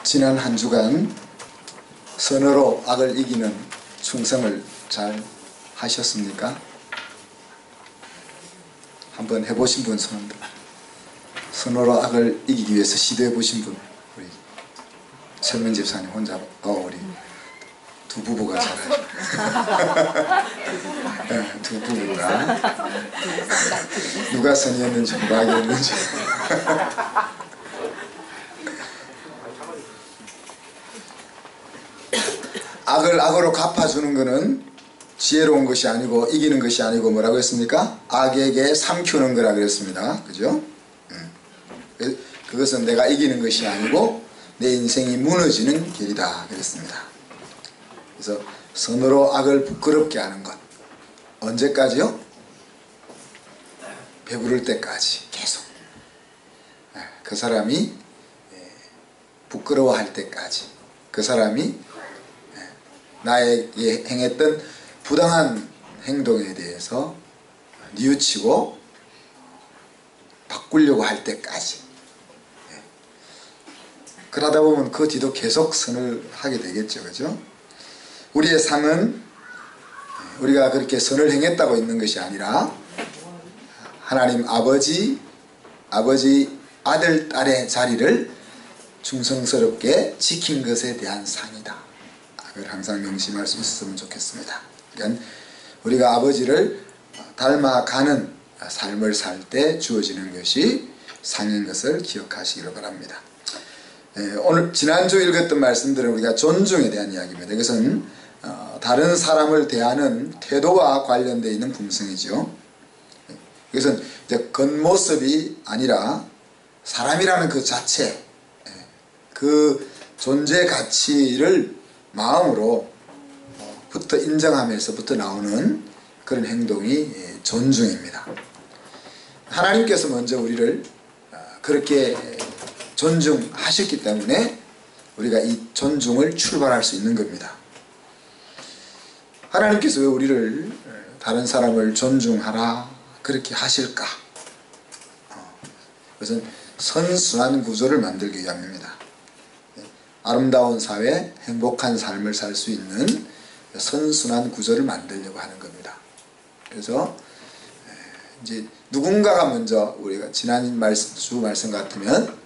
지난 한 주간 선어로 악을 이기는 충성을 잘 하셨습니까? 한번 해보신 분 손들. 선어로 악을 이기기 위해서 시도해 보신 분, 우리 철민 집사님 혼자, 우리 두 부부가 잘하죠. 네, 두 부부가 누가 선이었는지 누가 악이었는지. 악을 악으로 갚아주는 것은 지혜로운 것이 아니고 이기는 것이 아니고 뭐라고 했습니까? 악에게 삼키는 거라 그랬습니다. 그죠? 그것은 내가 이기는 것이 아니고 내 인생이 무너지는 길이다 그랬습니다. 그래서 선으로 악을 부끄럽게 하는 것 언제까지요? 배부를 때까지 계속 그 사람이 부끄러워할 때까지 그 사람이 나에게 행했던 부당한 행동에 대해서 뉘우치고 바꾸려고 할 때까지. 그러다 보면 그 뒤도 계속 선을 하게 되겠죠. 그죠? 우리의 상은 우리가 그렇게 선을 행했다고 있는 것이 아니라 하나님 아버지 아들, 딸의 자리를 충성스럽게 지킨 것에 대한 상이다. 그걸 항상 명심할 수 있었으면 좋겠습니다. 그러니까 우리가 아버지를 닮아가는 삶을 살 때 주어지는 것이 상인 것을 기억하시기를 바랍니다. 오늘 지난주 읽었던 말씀들은 우리가 존중에 대한 이야기입니다. 이것은 다른 사람을 대하는 태도와 관련되어 있는 품성이죠. 이것은 이제 겉모습이 아니라 사람이라는 그 자체, 그 존재 가치를 마음으로부터 인정하면서부터 나오는 그런 행동이 존중입니다. 하나님께서 먼저 우리를 그렇게 존중하셨기 때문에 우리가 이 존중을 출발할 수 있는 겁니다. 하나님께서 왜 우리를 다른 사람을 존중하라 그렇게 하실까? 그것은 선순환 구조를 만들기 위함입니다. 아름다운 사회, 행복한 삶을 살 수 있는 선순환 구조를 만들려고 하는 겁니다. 그래서 이제 누군가가 먼저 우리가 지난 주 말씀 같으면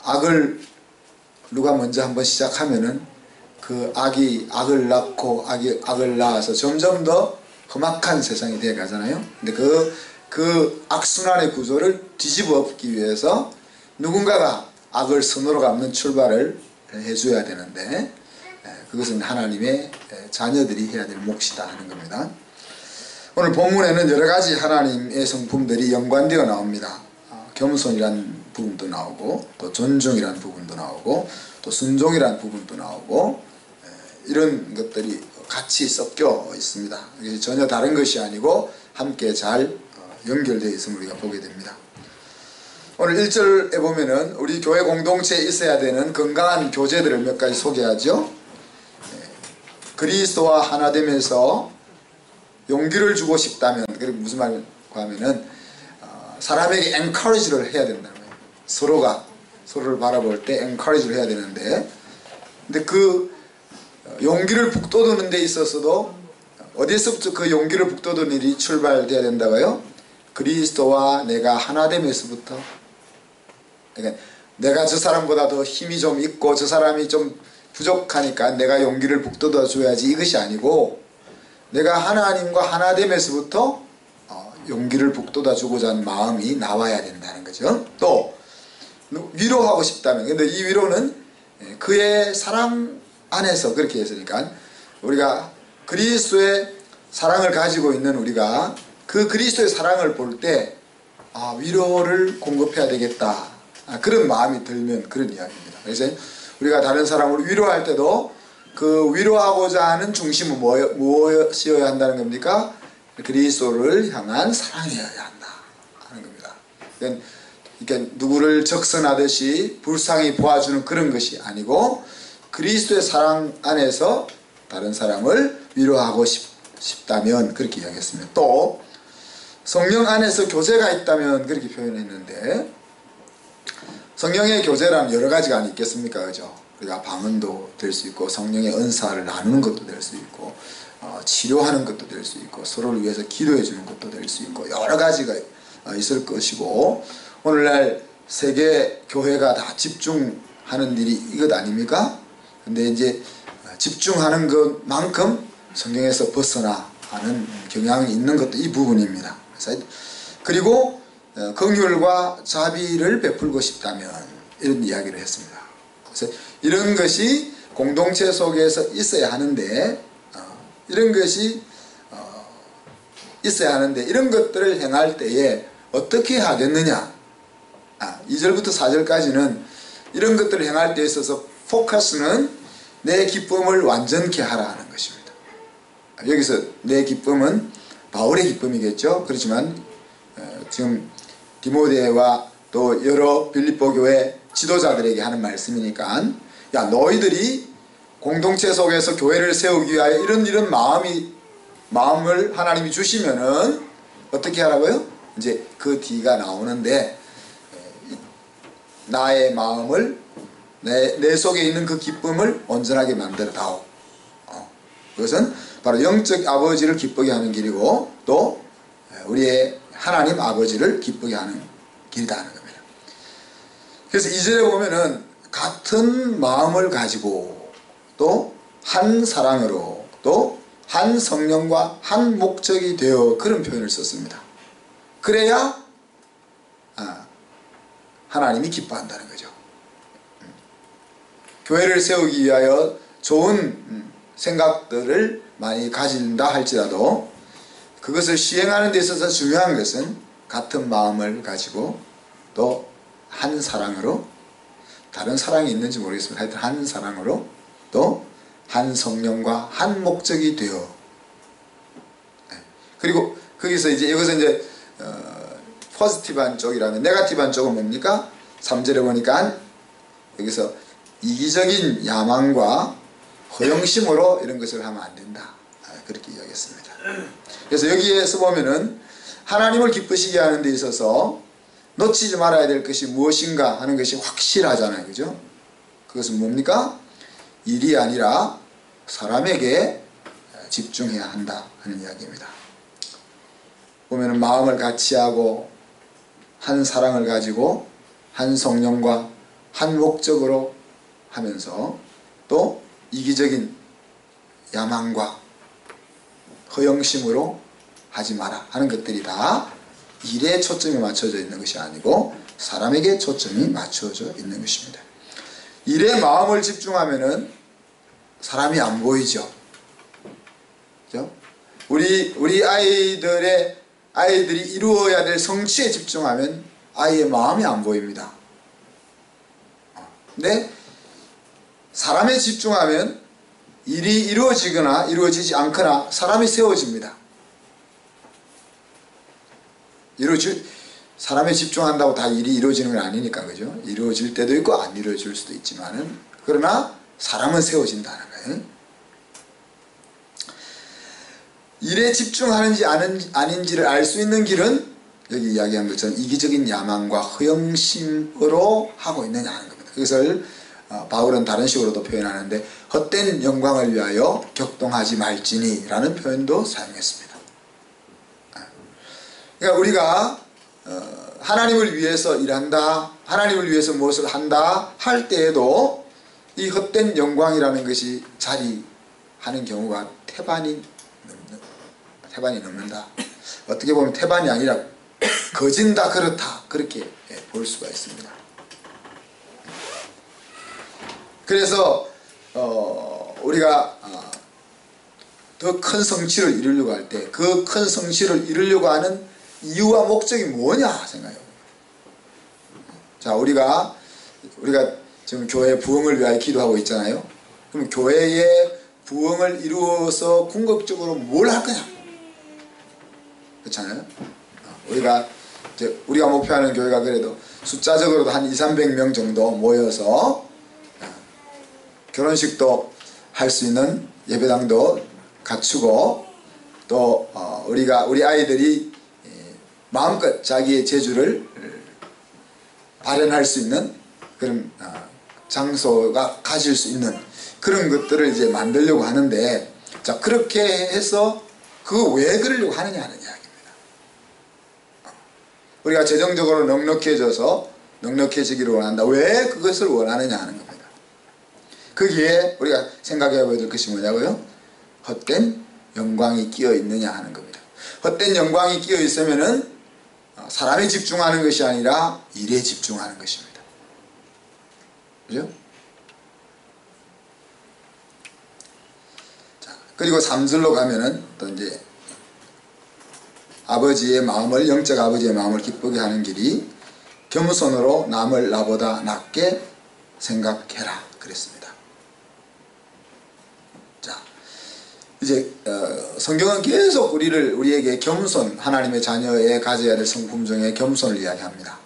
악을 누가 먼저 한번 시작하면은 그 악이 악을 낳고 악이 악을 낳아서 점점 더 험악한 세상이 되어 가잖아요. 근데 그 악순환의 구조를 뒤집어 엎기 위해서 누군가가 악을 선으로 갚는 출발을 해줘야 되는데 그것은 하나님의 자녀들이 해야 될 몫이다 하는 겁니다. 오늘 본문에는 여러가지 하나님의 성품들이 연관되어 나옵니다. 겸손이라는 부분도 나오고 또 존중이라는 부분도 나오고 또 순종이라는 부분도 나오고 이런 것들이 같이 섞여 있습니다. 전혀 다른 것이 아니고 함께 잘 연결되어 있음을 우리가 보게 됩니다. 오늘 1절에 보면은 우리 교회 공동체에 있어야 되는 건강한 교제들을 몇 가지 소개하죠. 그리스도와 하나 되면서 용기를 주고 싶다면, 그게 무슨 말인가 하면은 사람에게 encourage를 해야 된다는 거예요. 서로가 서로를 바라볼 때 encourage를 해야 되는데, 근데 그 용기를 북돋우는 데 있어서도 어디서부터 그 용기를 북돋우는 일이 출발돼야 된다고요? 그리스도와 내가 하나 되면서부터. 그러니까 내가 저 사람보다 더 힘이 좀 있고 저 사람이 좀 부족하니까 내가 용기를 북돋워 줘야지, 이것이 아니고 내가 하나님과 하나 되면서부터 용기를 북돋워 주고자 하는 마음이 나와야 된다는 거죠. 또 위로하고 싶다면, 근데 이 위로는 그의 사랑 안에서 그렇게 했으니까 우리가 그리스도의 사랑을 가지고 있는 우리가 그 그리스도의 사랑을 볼 때 위로를 공급해야 되겠다, 그런 마음이 들면 그런 이야기입니다. 그래서 우리가 다른 사람을 위로할 때도 그 위로하고자 하는 중심은 무엇이어야 한다는 겁니까? 그리스도를 향한 사랑이어야 한다 하는 겁니다. 그러니까 누구를 적선하듯이 불쌍히 보아주는 그런 것이 아니고 그리스도의 사랑 안에서 다른 사람을 위로하고 싶다면 그렇게 이야기했습니다. 또 성령 안에서 교제가 있다면 그렇게 표현했는데, 성령의 교제라는 여러 가지가 있겠습니까? 그죠? 우리가 방언도 될 수 있고, 성령의 은사를 나누는 것도 될 수 있고, 치료하는 것도 될 수 있고, 서로를 위해서 기도해 주는 것도 될 수 있고, 여러 가지가 있을 것이고, 오늘날 세계 교회가 다 집중하는 일이 이것 아닙니까? 근데 이제 집중하는 것만큼 성경에서 벗어나는 경향이 있는 것도 이 부분입니다. 그리고 긍휼과 자비를 베풀고 싶다면 이런 이야기를 했습니다. 그래서 이런 것이 공동체 속에서 있어야 하는데 이런 것이 있어야 하는데 이런 것들을 행할 때에 어떻게 하겠느냐. 2절부터 4절까지는 이런 것들을 행할 때 있어서 포커스는 내 기쁨을 완전케 하라 하는 것입니다. 여기서 내 기쁨은 바울의 기쁨이겠죠. 그렇지만 지금 디모데와 또 여러 빌립보 교회 지도자들에게 하는 말씀이니까, 야, 너희들이 공동체 속에서 교회를 세우기 위하여 이런 마음을 하나님이 주시면은 어떻게 하라고요? 이제 그 뒤가 나오는데, 나의 마음을 내 속에 있는 그 기쁨을 온전하게 만들어 다오. 그것은 바로 영적 아버지를 기쁘게 하는 길이고, 또 우리의 하나님 아버지를 기쁘게 하는 길이다 하는 겁니다. 그래서 2절에 보면은 같은 마음을 가지고 또 한 사랑으로 또 한 성령과 한 목적이 되어, 그런 표현을 썼습니다. 그래야 하나님이 기뻐한다는 거죠. 교회를 세우기 위하여 좋은 생각들을 많이 가진다 할지라도 그것을 시행하는 데 있어서 중요한 것은 같은 마음을 가지고 또 한 사랑으로, 다른 사랑이 있는지 모르겠습니다. 하여튼 한 사랑으로 또 한 성령과 한 목적이 되어, 그리고 거기서 여기서 포지티브한 쪽이라면, 네거티브한 쪽은 뭡니까? 3절에 보니까 여기서 이기적인 야망과 허영심으로 이런 것을 하면 안 된다. 그렇게 이야기했습니다. 그래서 여기에서 보면은 하나님을 기쁘시게 하는 데 있어서 놓치지 말아야 될 것이 무엇인가 하는 것이 확실하잖아요. 그죠? 그것은 뭡니까? 일이 아니라 사람에게 집중해야 한다 하는 이야기입니다. 보면은 마음을 같이 하고 한 사랑을 가지고 한 성령과 한 목적으로 하면서 또 이기적인 야망과 허영심으로 하지 마라 하는 것들이 다 일에 초점이 맞춰져 있는 것이 아니고 사람에게 초점이 맞춰져 있는 것입니다. 일에 마음을 집중하면은 사람이 안 보이죠. 그죠? 우리 아이들이 이루어야 될 성취에 집중하면 아이의 마음이 안 보입니다. 근데 사람에 집중하면 일이 이루어지거나 이루어지지 않거나 사람이 세워집니다. 사람에 집중한다고 다 일이 이루어지는 건 아니니까, 그죠? 이루어질 때도 있고 안 이루어질 수도 있지만은, 그러나 사람은 세워진다는 거예요. 일에 집중하는지 아닌지를 알 수 있는 길은 여기 이야기한 것처럼 이기적인 야망과 허영심으로 하고 있느냐 하는 겁니다. 그것을 바울은 다른 식으로도 표현하는데, 헛된 영광을 위하여 격동하지 말지니 라는 표현도 사용했습니다. 그러니까 우리가 하나님을 위해서 일한다, 하나님을 위해서 무엇을 한다 할 때에도 이 헛된 영광이라는 것이 자리하는 경우가 태반이 넘는다. 어떻게 보면 태반이 아니라 거진다, 그렇다, 그렇게 볼 수가 있습니다. 그래서 우리가 더 큰 성취를 이루려고 할 때 그 큰 성취를 이루려고 하는 이유와 목적이 뭐냐 생각해요. 자, 우리가 지금 교회 부흥을 위하여 기도하고 있잖아요. 그럼 교회의 부흥을 이루어서 궁극적으로 뭘 할 거냐? 그렇잖아요. 우리가 목표하는 교회가 그래도 숫자적으로도 한 200~300명 정도 모여서 결혼식도 할 수 있는 예배당도 갖추고, 또 우리 아이들이 마음껏 자기의 재주를 발현할 수 있는 그런 장소가 가질 수 있는 그런 것들을 이제 만들려고 하는데, 자, 그렇게 해서 왜 그러려고 하느냐 하는 이야기입니다. 우리가 재정적으로 넉넉해지기를 원한다. 왜 그것을 원하느냐 하는 겁니다. 거기에 우리가 생각해 봐야 될 것이 뭐냐고요? 헛된 영광이 끼어 있느냐 하는 겁니다. 헛된 영광이 끼어 있으면은 사람에 집중하는 것이 아니라 일에 집중하는 것입니다. 그죠? 자, 그리고 3절로 가면은 또 이제 영적 아버지의 마음을 기쁘게 하는 길이 겸손으로 남을 나보다 낮게 생각해라 그랬습니다. 자, 이제 성경은 계속 우리에게 겸손, 하나님의 자녀에 가져야 될 성품 중에 겸손을 이야기합니다.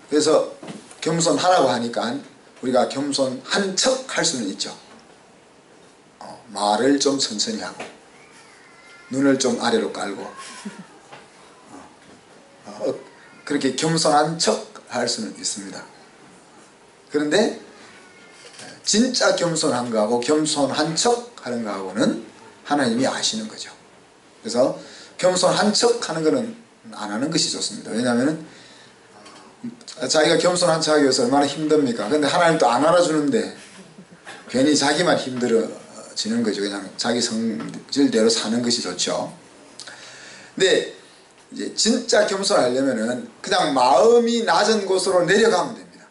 그래서 겸손하라고 하니까 우리가 겸손한 척 할 수는 있죠. 말을 좀 천천히 하고 눈을 좀 아래로 깔고 그렇게 겸손한 척 할 수는 있습니다. 그런데 진짜 겸손한 거하고 겸손한 척 하는 거하고는 하나님이 아시는 거죠. 그래서 겸손한 척 하는 거는 안 하는 것이 좋습니다. 왜냐하면 자기가 겸손한 척 하기 위해서 얼마나 힘듭니까? 근데 하나님 또 안 알아주는데 괜히 자기만 힘들어지는 거죠. 그냥 자기 성질대로 사는 것이 좋죠. 근데 이제 진짜 겸손하려면은 그냥 마음이 낮은 곳으로 내려가면 됩니다.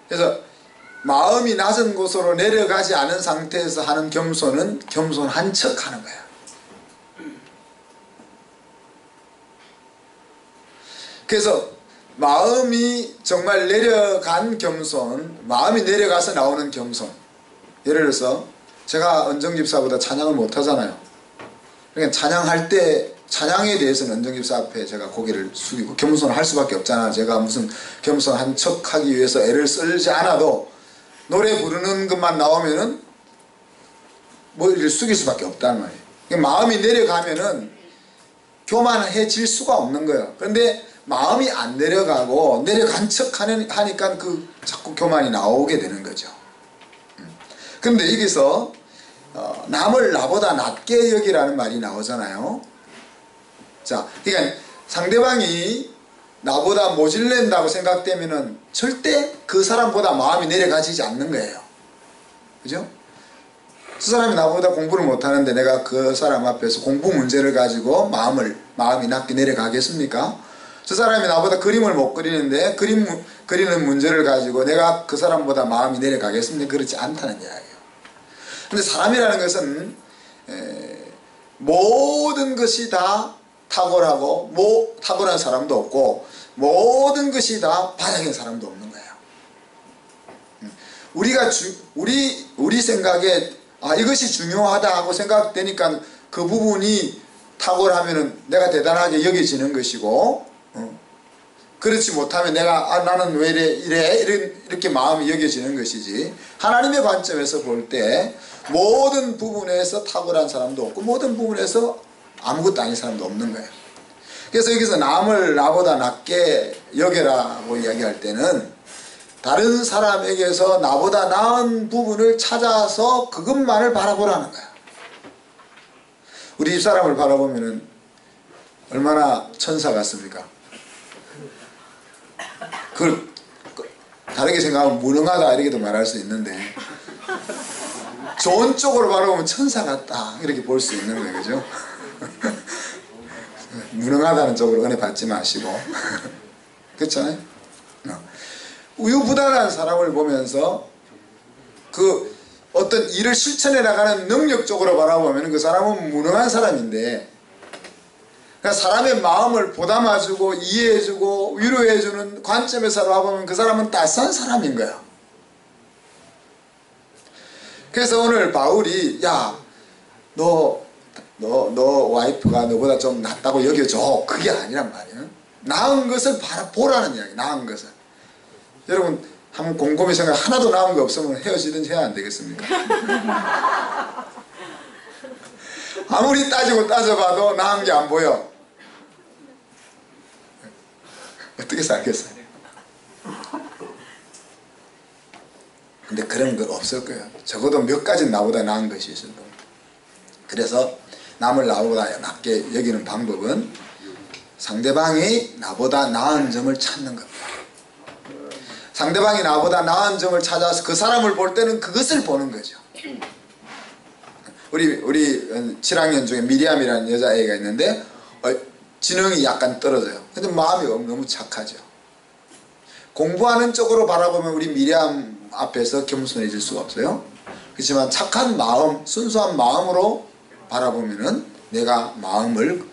그래서 마음이 낮은 곳으로 내려가지 않은 상태에서 하는 겸손은 겸손한 척 하는 거예요. 그래서 마음이 정말 내려간 겸손, 마음이 내려가서 나오는 겸손. 예를 들어서 제가 은정집사보다 찬양을 못하잖아요. 그러니까 찬양할 때 찬양에 대해서는 은정집사 앞에 제가 고개를 숙이고 겸손을 할 수밖에 없잖아요. 제가 무슨 겸손한 척 하기 위해서 애를 쓰지 않아도 노래 부르는 것만 나오면은 머리를 숙일 수밖에 없다는 말이에요. 그러니까 마음이 내려가면은 교만해질 수가 없는 거예요. 그런데 마음이 안 내려가고 내려간 척 하니까 자꾸 교만이 나오게 되는 거죠. 그런데 여기서 남을 나보다 낮게 여기라는 말이 나오잖아요. 자, 그러니까 상대방이 나보다 모질랜다고 생각되면은 절대 그 사람보다 마음이 내려가지지 않는 거예요. 그죠? 그 사람이 나보다 공부를 못하는데 내가 그 사람 앞에서 공부 문제를 가지고 마음이 낮게 내려가겠습니까? 저 사람이 나보다 그림을 못 그리는데 그리는 문제를 가지고 내가 그 사람보다 마음이 내려가겠습니까? 그렇지 않다는 이야기예요. 근데 사람이라는 것은 모든 것이 다 탁월하고 탁월한 사람도 없고 모든 것이 다 바닥인 사람도 없는 거예요. 우리 생각에 이것이 중요하다 하고 생각되니까 그 부분이 탁월하면은 내가 대단하게 여겨지는 것이고, 그렇지 못하면 나는 왜 이래 이렇게 마음이 여겨지는 것이지. 하나님의 관점에서 볼 때 모든 부분에서 탁월한 사람도 없고 모든 부분에서 아무것도 아닌 사람도 없는 거예요. 그래서 여기서 남을 나보다 낮게 여겨라고 이야기할 때는 다른 사람에게서 나보다 나은 부분을 찾아서 그것만을 바라보라는 거야. 우리 집사람을 바라보면은 얼마나 천사 같습니까? 그걸 다르게 생각하면 무능하다 이렇게도 말할 수 있는데 좋은 쪽으로 바라보면 천사 같다 이렇게 볼 수 있는 거예요. 그죠? 무능하다는 쪽으로 은혜 받지 마시고 그렇잖아요? 우유부단한 사람을 보면서 그 어떤 일을 실천해 나가는 능력적으로 바라보면 그 사람은 무능한 사람인데, 그러니까 사람의 마음을 보담아주고 이해해주고 위로해주는 관점에서 바라보면 그 사람은 따스한 사람인 거야. 그래서 오늘 바울이 너 와이프가 너보다 좀 낫다고 여겨줘, 그게 아니란 말이에요. 나은 것을 보라는 이야기. 나은 것을. 여러분 한번 곰곰이 생각, 하나도 나은 거 없으면 헤어지든지 해야 안 되겠습니까? 아무리 따져봐도 나은 게 안 보여. 어떻게 살겠어요? 근데 그런 건 없을 거예요. 적어도 몇 가지는 나보다 나은 것이 있을 겁니다. 그래서 남을 나보다 낮게 여기는 방법은 상대방이 나보다 나은 점을 찾는 겁니다. 상대방이 나보다 나은 점을 찾아서 그 사람을 볼 때는 그것을 보는 거죠. 우리 7학년 중에 미리암이라는 여자애가 있는데 지능이 약간 떨어져요. 근데 마음이 너무 착하죠. 공부하는 쪽으로 바라보면 우리 미리암 앞에서 겸손해질 수가 없어요. 그렇지만 착한 마음, 순수한 마음으로 바라보면은 내가 마음을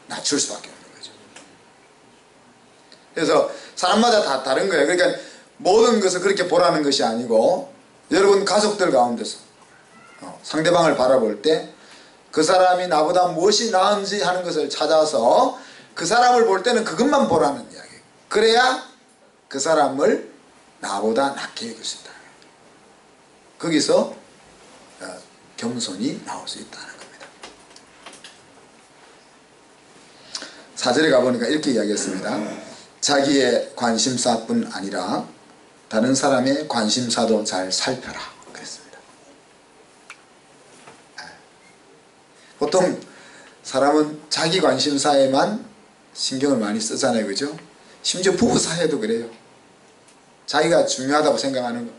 낮출 수밖에 없는 거죠. 그래서 사람마다 다 다른 거예요. 그러니까 모든 것을 그렇게 보라는 것이 아니고, 여러분 가족들 가운데서 상대방을 바라볼 때 그 사람이 나보다 무엇이 나은지 하는 것을 찾아서 그 사람을 볼 때는 그것만 보라는 이야기예요. 그래야 그 사람을 나보다 낮게 여길 수 있다. 거기서 겸손이 나올 수 있다는 겁니다. 4절에 가보니까 이렇게 이야기했습니다. 자기의 관심사뿐 아니라 다른 사람의 관심사도 잘 살펴라 그랬습니다. 보통 사람은 자기 관심사에만 신경을 많이 쓰잖아요. 그죠? 심지어 부부 사이에도 그래요. 자기가 중요하다고 생각하는 거.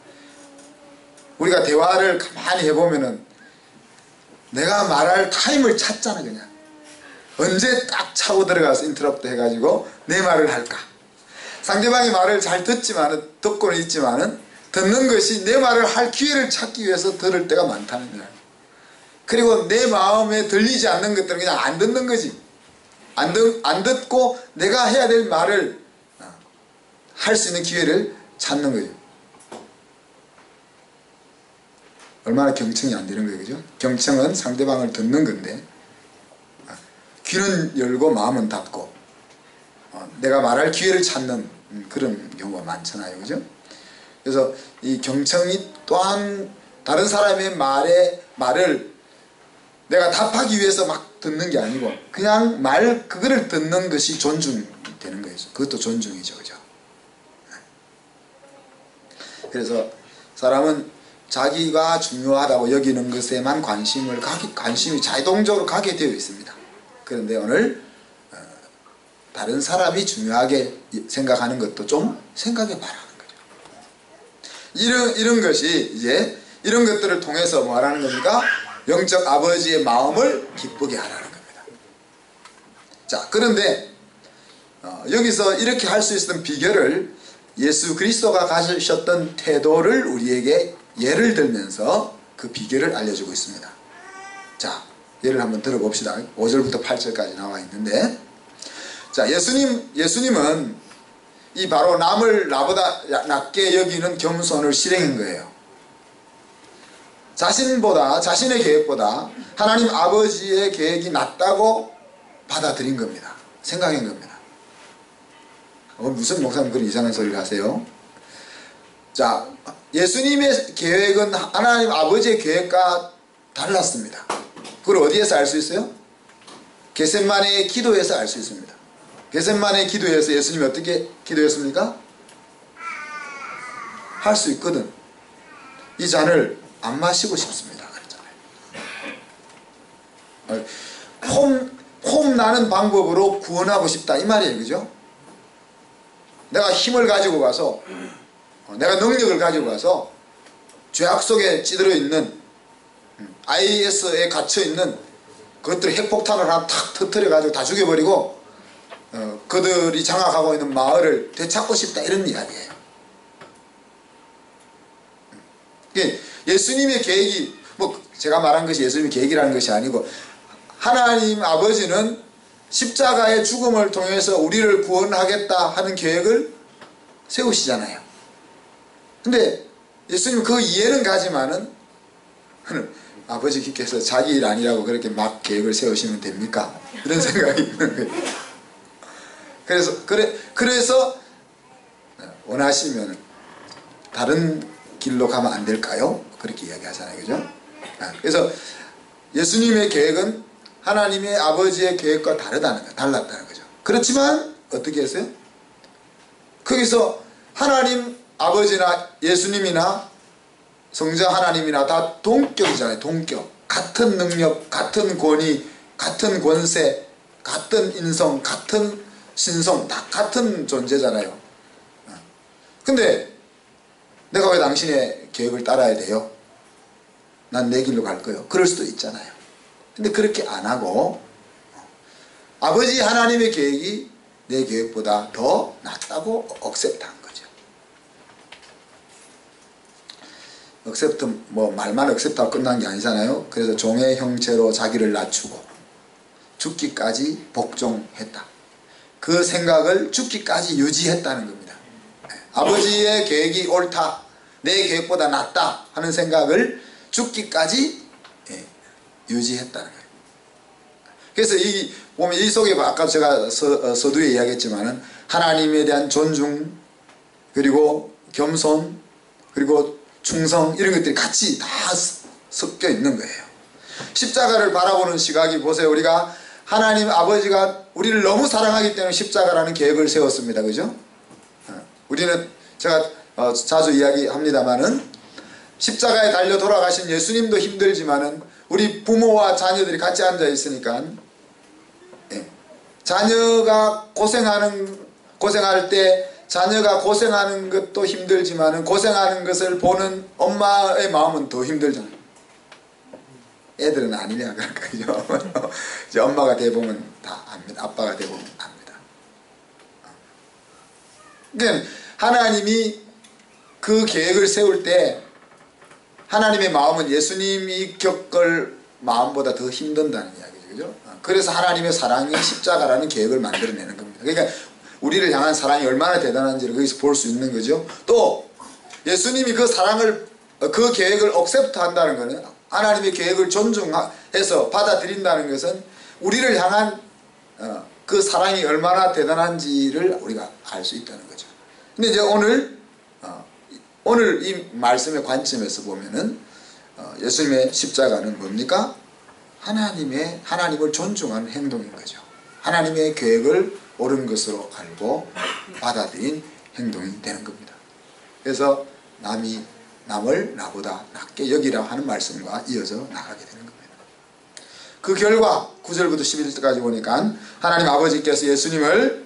우리가 대화를 가만히 해보면은 내가 말할 타임을 찾잖아. 그냥 언제 딱 차고 들어가서 인터럽트 해가지고 내 말을 할까. 상대방이 말을 잘 듣고는 있지만은 듣는 것이 내 말을 할 기회를 찾기 위해서 들을 때가 많다는 거야. 그리고 내 마음에 들리지 않는 것들은 그냥 안 듣는 거지. 안 듣고 내가 해야 될 말을 할 수 있는 기회를 찾는 거예요. 얼마나 경청이 안 되는 거예요. 그죠? 경청은 상대방을 듣는 건데 귀는 열고 마음은 닫고 내가 말할 기회를 찾는 그런 경우가 많잖아요. 그죠? 그래서 이 경청이 또한 다른 사람의 말을 내가 답하기 위해서 막 듣는 게 아니고 그냥 그거를 듣는 것이 존중이 되는 거예요. 그것도 존중이죠. 그죠? 그래서 사람은 자기가 중요하다고 여기는 것에만 관심이 자동적으로 가게 되어 있습니다. 그런데 오늘 다른 사람이 중요하게 생각하는 것도 좀 생각해 봐라는 거죠. 이런 것이 이제 이런 것들을 통해서 뭐 하라는 겁니까? 영적 아버지의 마음을 기쁘게 하라는 겁니다. 자, 그런데 여기서 이렇게 할 수 있었던 비결을 예수 그리스도가 가지셨던 태도를 우리에게 예를 들면서 그 비결을 알려주고 있습니다. 자, 예를 한번 들어봅시다. 5절부터 8절까지 나와 있는데, 자, 예수님은 이 바로 남을 나보다 낮게 여기는 겸손을 실행한 거예요. 자신의 계획보다 하나님 아버지의 계획이 낫다고 받아들인 겁니다. 생각한 겁니다. 무슨 목사님 그런 이상한 소리를 하세요? 자, 예수님의 계획은 하나님 아버지의 계획과 달랐습니다. 그걸 어디에서 알 수 있어요? 겟세마네의 기도에서 알 수 있습니다. 겟세마네의 기도에서 예수님이 어떻게 기도했습니까? 할 수 있거든. 이 잔을 안 마시고 싶습니다. 그랬잖아요. 폼 나는 방법으로 구원하고 싶다 이 말이에요. 그죠? 내가 힘을 가지고 가서 내가 능력을 가지고 가서 죄악 속에 찌들어 있는 IS에 갇혀 있는 그것들 핵폭탄을 하나 탁 터뜨려 가지고 다 죽여버리고 그들이 장악하고 있는 마을을 되찾고 싶다 이런 이야기예요. 예수님의 계획이 뭐 제가 말한 것이 예수님의 계획이라는 것이 아니고 하나님 아버지는 십자가의 죽음을 통해서 우리를 구원하겠다 하는 계획을 세우시잖아요. 근데 예수님은 그 이해는 가지만은 아버지께서 자기 일 아니라고 그렇게 막 계획을 세우시면 됩니까? 이런 생각이 있는 거예요. 그래서 원하시면 다른 길로 가면 안 될까요? 그렇게 이야기하잖아요. 그죠? 그래서 예수님의 계획은 하나님의 아버지의 계획과 달랐다는 거죠. 그렇지만 어떻게 했어요? 거기서 하나님 아버지나 예수님이나 성자 하나님이나 다 동격이잖아요. 동격. 같은 능력, 같은 권위, 같은 권세, 같은 인성, 같은 신성, 다 같은 존재잖아요. 근데 내가 왜 당신의 계획을 따라야 돼요? 난 내 길로 갈 거예요. 그럴 수도 있잖아요. 근데 그렇게 안 하고 아버지 하나님의 계획이 내 계획보다 더 낫다고 억셉트한 거죠. 억셉트, 뭐 말만 억셉트하고 끝난 게 아니잖아요. 그래서 종의 형체로 자기를 낮추고 죽기까지 복종했다. 그 생각을 죽기까지 유지했다는 겁니다. 아버지의 계획이 옳다, 내 계획보다 낫다 하는 생각을 죽기까지 유지했다는 거예요. 그래서 보면 이 속에 아까 제가 서두에 이야기했지만은 하나님에 대한 존중, 그리고 겸손, 그리고 충성, 이런 것들이 같이 다 섞여 있는 거예요. 십자가를 바라보는 시각이, 보세요. 우리가 하나님 아버지가 우리를 너무 사랑하기 때문에 십자가라는 계획을 세웠습니다. 그죠? 우리는 제가 자주 이야기합니다마는 십자가에 달려 돌아가신 예수님도 힘들지만은 우리 부모와 자녀들이 같이 앉아 있으니까 자녀가 고생할 때 자녀가 고생하는 것도 힘들지만은 고생하는 것을 보는 엄마의 마음은 더 힘들잖아요. 애들은 아니냐 그럴까요? 이제 엄마가 돼보면 다 압니다. 아빠가 돼보면 압니다. 그러니까 하나님이 그 계획을 세울 때 하나님의 마음은 예수님이 겪을 마음보다 더 힘든다는 이야기죠. 그죠? 그래서 하나님의 사랑이 십자가라는 계획을 만들어내는 겁니다. 그러니까 우리를 향한 사랑이 얼마나 대단한지를 거기서 볼 수 있는 거죠. 또 예수님이 그 사랑을, 그 계획을 억셉트 한다는 것은, 하나님의 계획을 존중해서 받아들인다는 것은 우리를 향한 그 사랑이 얼마나 대단한지를 우리가 알 수 있다는 거죠. 근데 이제 오늘 이 말씀의 관점에서 보면은 예수님의 십자가는 뭡니까? 하나님을 존중하는 행동인 거죠. 하나님의 계획을 옳은 것으로 알고 받아들인 행동이 되는 겁니다. 그래서 남을 나보다 낫게 여기라 하는 말씀과 이어져 나가게 되는 겁니다. 그 결과 9절부터 11절까지 보니까 하나님 아버지께서 예수님을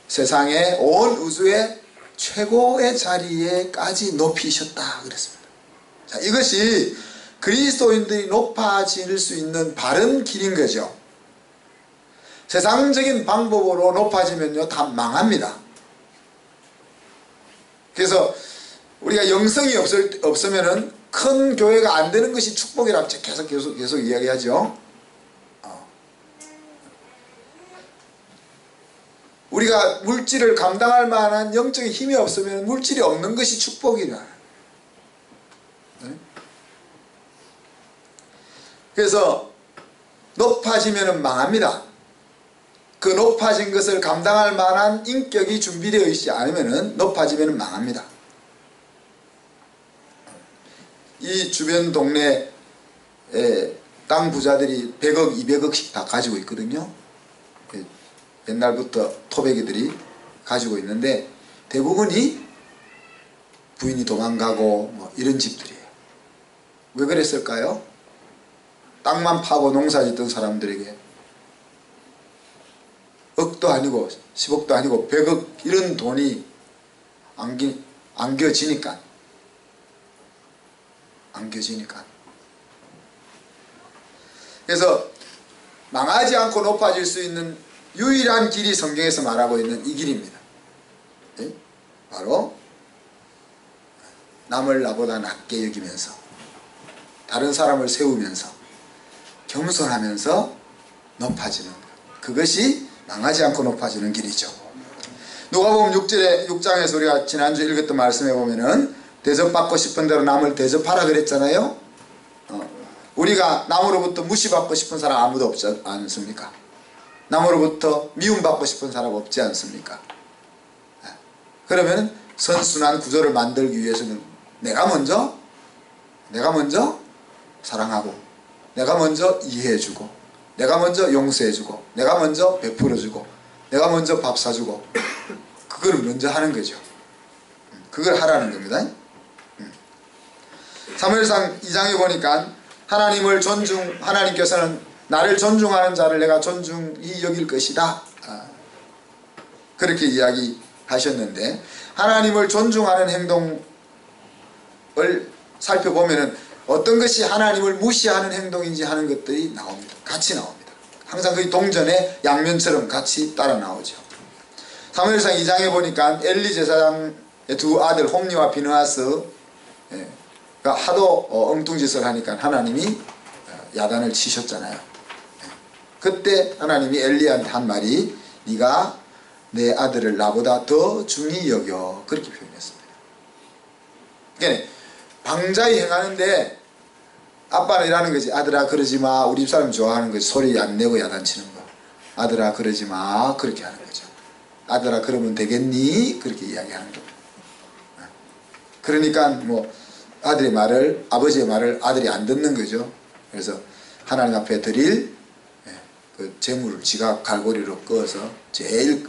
세상의 온 우주의 최고의 자리에까지 높이셨다 그랬습니다. 자, 이것이 그리스도인들이 높아질 수 있는 바른 길인 거죠. 세상적인 방법으로 높아지면요 다 망합니다. 그래서 우리가 영성이 없으면은 큰 교회가 안 되는 것이 축복이라고 계속 이야기하죠. 우리가 물질을 감당할 만한 영적인 힘이 없으면 물질이 없는 것이 축복이라. 그래서 높아지면 망합니다. 그 높아진 것을 감당할 만한 인격이 준비되어 있지 않으면 높아지면 망합니다. 이 주변 동네에 땅 부자들이 100억, 200억씩 다 가지고 있거든요. 옛날부터 토백이들이 가지고 있는데 대부분이 부인이 도망가고 뭐 이런 집들이에요. 왜 그랬을까요? 땅만 파고 농사짓던 사람들에게 억도 아니고 10억도 아니고 100억 이런 돈이 안겨지니까. 그래서 망하지 않고 높아질 수 있는 유일한 길이 성경에서 말하고 있는 이 길입니다. 바로 남을 나보다 낮게 여기면서 다른 사람을 세우면서 겸손하면서 높아지는 것. 그것이 망하지 않고 높아지는 길이죠. 누가복음 6장에서 우리가 지난주 읽었던 말씀에 보면은 대접받고 싶은 대로 남을 대접하라 그랬잖아요. 우리가 남으로부터 무시받고 싶은 사람 아무도 없지 않습니까? 남으로부터 미움받고 싶은 사람 없지 않습니까? 그러면 선순환 구조를 만들기 위해서는 내가 먼저 사랑하고, 내가 먼저 이해해주고, 내가 먼저 용서해주고, 내가 먼저 베풀어주고, 내가 먼저 밥 사주고, 그걸 먼저 하는 거죠. 그걸 하라는 겁니다. 사무엘상 2장에 보니까 하나님께서는 나를 존중하는 자를 내가 존중히 여길 것이다. 그렇게 이야기하셨는데, 하나님을 존중하는 행동을 살펴보면은 어떤 것이 하나님을 무시하는 행동인지 하는 것들이 나옵니다. 같이 나옵니다. 항상 거의 동전의 양면처럼 같이 따라 나오죠. 사무엘상 2장에 보니까 엘리 제사장의 두 아들 홈니와 비느하스가 하도 엉뚱짓을 하니까 하나님이 야단을 치셨잖아요. 그때 하나님이 엘리한테 한 말이 네가 내 아들을 나보다 더 중히 여겨, 그렇게 표현했습니다. 그러니까 방자히 행하는데 아빠는 이러는 거지. 아들아 그러지 마. 우리 집사람 좋아하는 거지. 소리 안 내고 야단치는 거. 아들아 그러지 마. 그렇게 하는 거죠. 아들아 그러면 되겠니? 그렇게 이야기하는 겁니다. 그러니까 뭐 아버지의 말을 아들이 안 듣는 거죠. 그래서 하나님 앞에 드릴 그 재물을 지가 갈고리로 꺼서 제일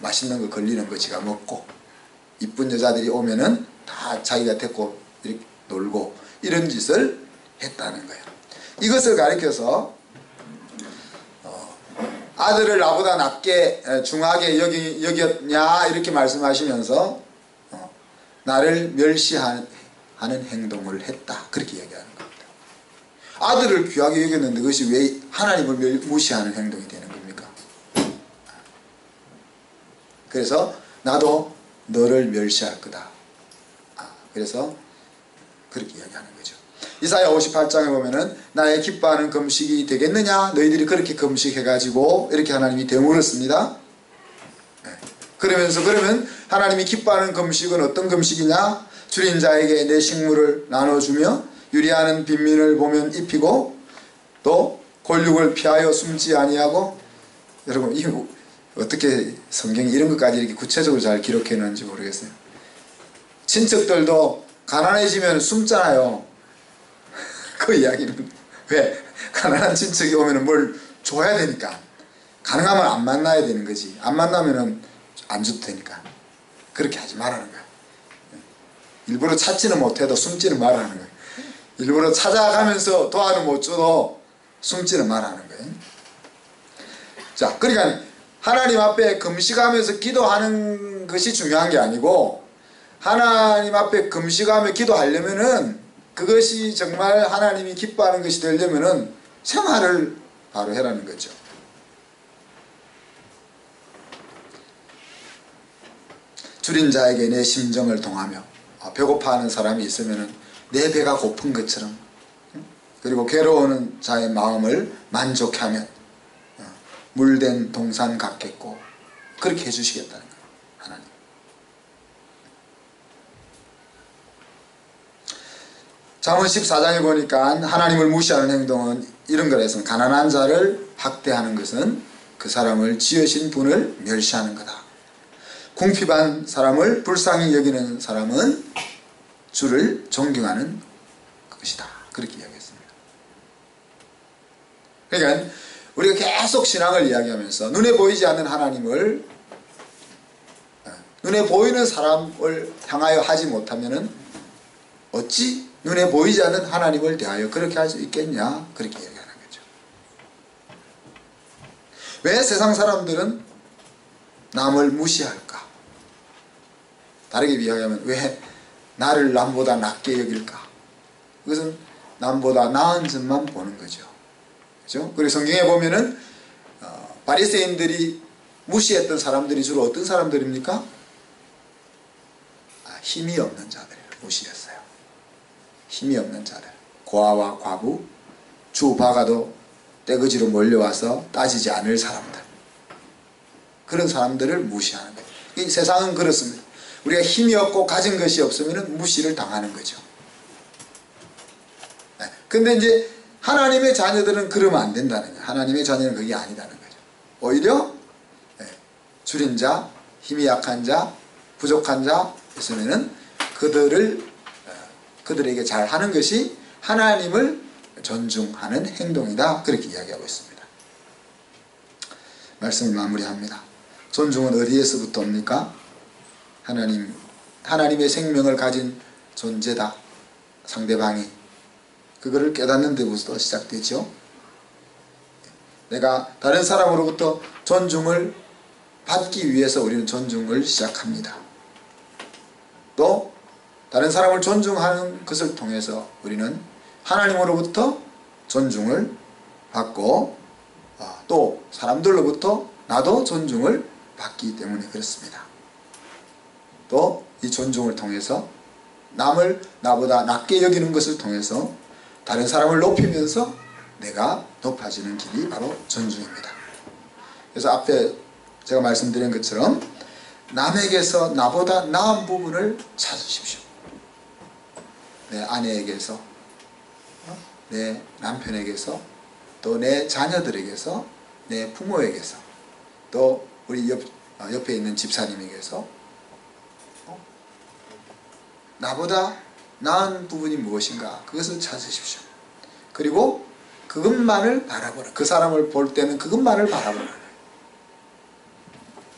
맛있는 거 걸리는 거 지가 먹고, 이쁜 여자들이 오면은 다 자기가 데리고 이렇게 놀고, 이런 짓을 했다는 거예요. 이것을 가리켜서 아들을 나보다 낮게 중하게 여겼냐 이렇게 말씀하시면서 나를 멸시하는 행동을 했다, 그렇게 얘기하는 겁니다. 아들을 귀하게 여겼는데 그것이 왜 하나님을 무시하는 행동이 되는 겁니까? 그래서 나도 너를 멸시할 거다. 그래서 그렇게 이야기하는 거죠. 이사야 58장에 보면은 나의 기뻐하는 금식이 되겠느냐, 너희들이 그렇게 금식해가지고, 이렇게 하나님이 되물었습니다. 그러면서 그러면 하나님이 기뻐하는 금식은 어떤 금식이냐? 줄인 자에게 내 식물을 나눠주며 유리하는 빈민을 보면 입히고 또 골육을 피하여 숨지 아니하고. 여러분 이 어떻게 성경이 이런 것까지 이렇게 구체적으로 잘 기록해 놓은지 모르겠어요. 친척들도 가난해지면 숨잖아요. 그 이야기는 왜? 가난한 친척이 오면 뭘 줘야 되니까. 가능하면 안 만나야 되는 거지. 안 만나면은 안 줘도 되니까. 그렇게 하지 말라는 거야. 일부러 찾지는 못해도 숨지는 말라는 거야. 일부러 찾아가면서 도와는 못 줘도 숨지는 말라는 거야. 자, 그러니까 하나님 앞에 금식하면서 기도하는 것이 중요한 게 아니고, 하나님 앞에 금식하며 기도하려면은, 그것이 정말 하나님이 기뻐하는 것이 되려면은 생활을 바로 해라는 거죠. 줄인 자에게 내 심정을 동하며, 배고파하는 사람이 있으면은 내 배가 고픈 것처럼, 그리고 괴로워하는 자의 마음을 만족해 하면 물된 동산 같겠고, 그렇게 해주시겠다는 거예요, 하나님. 잠언 14장에 보니까 하나님을 무시하는 행동은 이런 거라서, 가난한 자를 학대하는 것은 그 사람을 지으신 분을 멸시하는 거다. 궁핍한 사람을 불쌍히 여기는 사람은 주를 존경하는 것이다, 그렇게 이야기했습니다. 그러니까 우리가 계속 신앙을 이야기하면서 눈에 보이지 않는 하나님을, 눈에 보이는 사람을 향하여 하지 못하면은 어찌 눈에 보이지 않는 하나님을 대하여 그렇게 할 수 있겠냐, 그렇게 얘기하는 거죠. 왜 세상 사람들은 남을 무시할까? 다르게 이야기하면 왜 나를 남보다 낮게 여길까? 그것은 남보다 나은 점만 보는 거죠. 그렇죠? 그리고 성경에 보면은 바리새인들이 무시했던 사람들이 주로 어떤 사람들입니까? 힘이 없는 자들을 무시했어요. 힘이 없는 자들, 고아와 과부, 주 박아도 떼거지로 몰려와서 따지지 않을 사람들, 그런 사람들을 무시하는 거예요. 이 세상은 그렇습니다. 우리가 힘이 없고 가진 것이 없으면 무시를 당하는 거죠. 근데 이제 하나님의 자녀들은 그러면 안 된다는 거예요. 하나님의 자녀는 그게 아니다는 거죠. 오히려 줄인 자, 힘이 약한 자, 부족한 자 있으면은 그들에게 잘하는 것이 하나님을 존중하는 행동이다, 그렇게 이야기하고 있습니다. 말씀을 마무리합니다. 존중은 어디에서부터 옵니까? 하나님의 생명을 가진 존재다. 상대방이. 그거를 깨닫는 데부터 시작되죠. 내가 다른 사람으로부터 존중을 받기 위해서 우리는 존중을 시작합니다. 또 다른 사람을 존중하는 것을 통해서 우리는 하나님으로부터 존중을 받고 또 사람들로부터 나도 존중을 받기 때문에 그렇습니다. 또 이 존중을 통해서 남을 나보다 낮게 여기는 것을 통해서 다른 사람을 높이면서 내가 높아지는 길이 바로 존중입니다. 그래서 앞에 제가 말씀드린 것처럼 남에게서 나보다 나은 부분을 찾으십시오. 내 아내에게서, 내 남편에게서, 또 내 자녀들에게서, 내 부모에게서, 또 우리 옆에 있는 집사님에게서 나보다 나은 부분이 무엇인가 그것을 찾으십시오. 그리고 그것만을 바라보라. 그 사람을 볼 때는 그것만을 바라보라.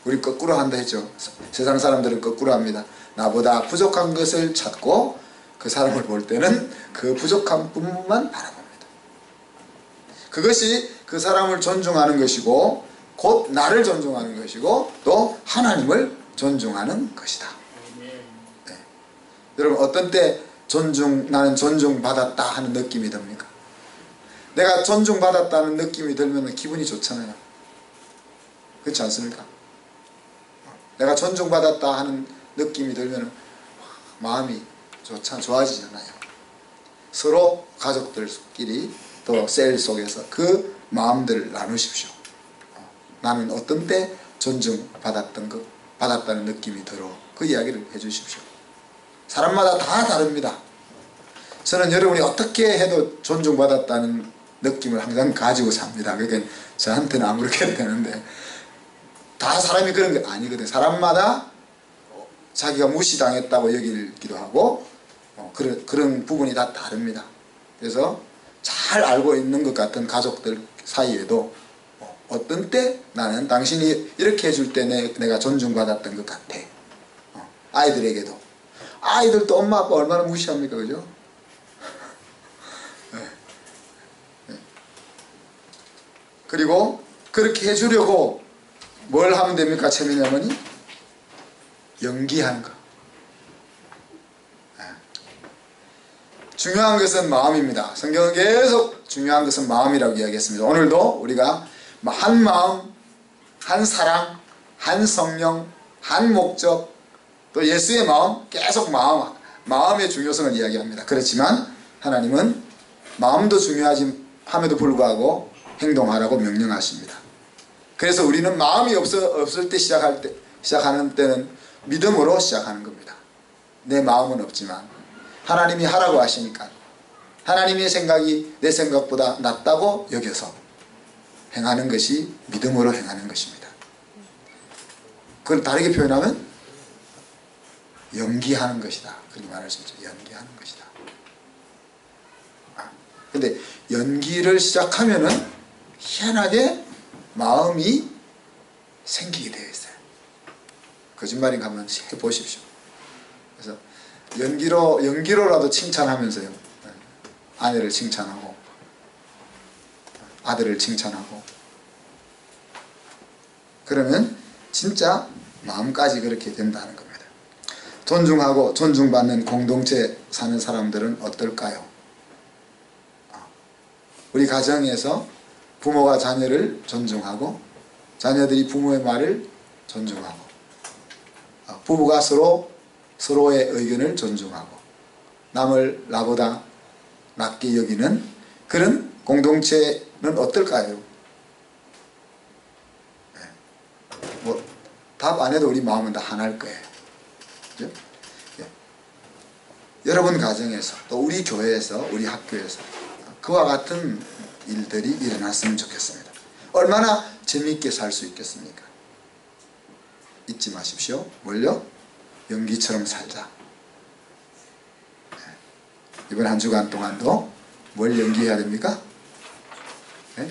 우리 거꾸로 한다 했죠. 세상 사람들은 거꾸로 합니다. 나보다 부족한 것을 찾고 그 사람을 볼 때는 그 부족한 부분만 바라봅니다. 그것이 그 사람을 존중하는 것이고 곧 나를 존중하는 것이고 또 하나님을 존중하는 것이다. 네. 여러분 어떤 때 나는 존중받았다 하는 느낌이 듭니까? 내가 존중받았다는 느낌이 들면 기분이 좋잖아요. 그렇지 않습니까? 내가 존중받았다 하는 느낌이 들면 마음이 좋아지잖아요. 서로 가족들끼리 또 셀 속에서 그 마음들을 나누십시오. 나는 어떤 때 받았다는 느낌이 들어. 그 이야기를 해주십시오. 사람마다 다 다릅니다. 저는 여러분이 어떻게 해도 존중받았다는 느낌을 항상 가지고 삽니다. 그러니까 저한테는 아무렇게도 되는데 다 사람이 그런 게 아니거든요. 사람마다 자기가 무시당했다고 여기기도 하고 그런 부분이 다 다릅니다. 그래서 잘 알고 있는 것 같은 가족들 사이에도 어떤 때 나는 당신이 이렇게 해줄 때 내가 존중받았던 것 같아. 아이들에게도. 아이들도 엄마 아빠 얼마나 무시합니까? 그죠? 그리고 그렇게 해주려고 뭘 하면 됩니까? 채민이 어머니? 연기하는 거. 중요한 것은 마음입니다. 성경은 계속 중요한 것은 마음이라고 이야기했습니다. 오늘도 우리가 한 마음, 한 사랑, 한 성령, 한 목적, 또 예수의 마음, 계속 마음의 중요성을 이야기합니다. 그렇지만 하나님은 마음도 중요하지 함에도 불구하고 행동하라고 명령하십니다. 그래서 우리는 마음이 없을 때 시작하는 때는 믿음으로 시작하는 겁니다. 내 마음은 없지만 하나님이 하라고 하시니까 하나님의 생각이 내 생각보다 낫다고 여겨서 행하는 것이 믿음으로 행하는 것입니다. 그걸 다르게 표현하면 연기하는 것이다. 그렇게 말할 수 있죠. 연기하는 것이다. 근데 연기를 시작하면은 희한하게 마음이 생기게 되어 있어요. 거짓말인가 한번 해보십시오. 그래서 연기로라도 칭찬하면서요. 아내를 칭찬하고 아들을 칭찬하고 그러면 진짜 마음까지 그렇게 된다는 겁니다. 존중하고 존중받는 공동체 사는 사람들은 어떨까요? 우리 가정에서 부모가 자녀를 존중하고 자녀들이 부모의 말을 존중하고 부부가 서로의 의견을 존중하고 남을 나보다 낮게 여기는 그런 공동체는 어떨까요? 답 안 해도 우리 마음은 다 하나일 거예요. 그죠? 여러분 가정에서 또 우리 교회에서 우리 학교에서 그와 같은 일들이 일어났으면 좋겠습니다. 얼마나 재미있게 살 수 있겠습니까? 잊지 마십시오. 뭘요? 연기처럼 살자. 이번 한 주간 동안도 뭘 연기해야 됩니까? 네?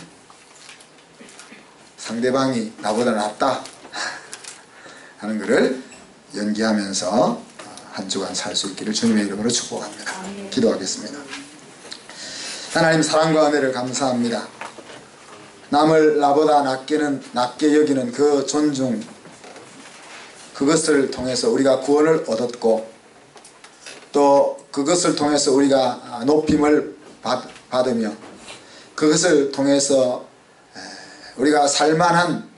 상대방이 나보다 낫다 하는 것을 연기하면서 한 주간 살 수 있기를 주님의 이름으로 축복합니다. 기도하겠습니다. 하나님 사랑과 은혜를 감사합니다. 남을 나보다 낮게 여기는 그 존중, 그것을 통해서 우리가 구원을 얻었고 또 그것을 통해서 우리가 높임을 받으며 그것을 통해서 우리가 살만한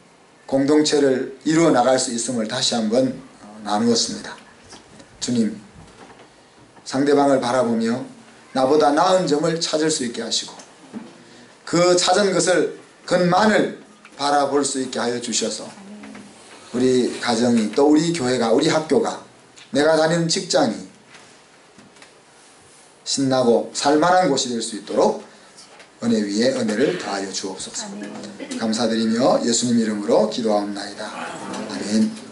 공동체를 이루어 나갈 수 있음을 다시 한번 나누었습니다. 주님, 상대방을 바라보며 나보다 나은 점을 찾을 수 있게 하시고 그 찾은 것만을 바라볼 수 있게 하여 주셔서 우리 가정이 또 우리 교회가 우리 학교가 내가 다니는 직장이 신나고 살만한 곳이 될 수 있도록 은혜 위에 은혜를 더하여 주옵소서. 감사드리며 예수님 이름으로 기도하옵나이다. 아멘.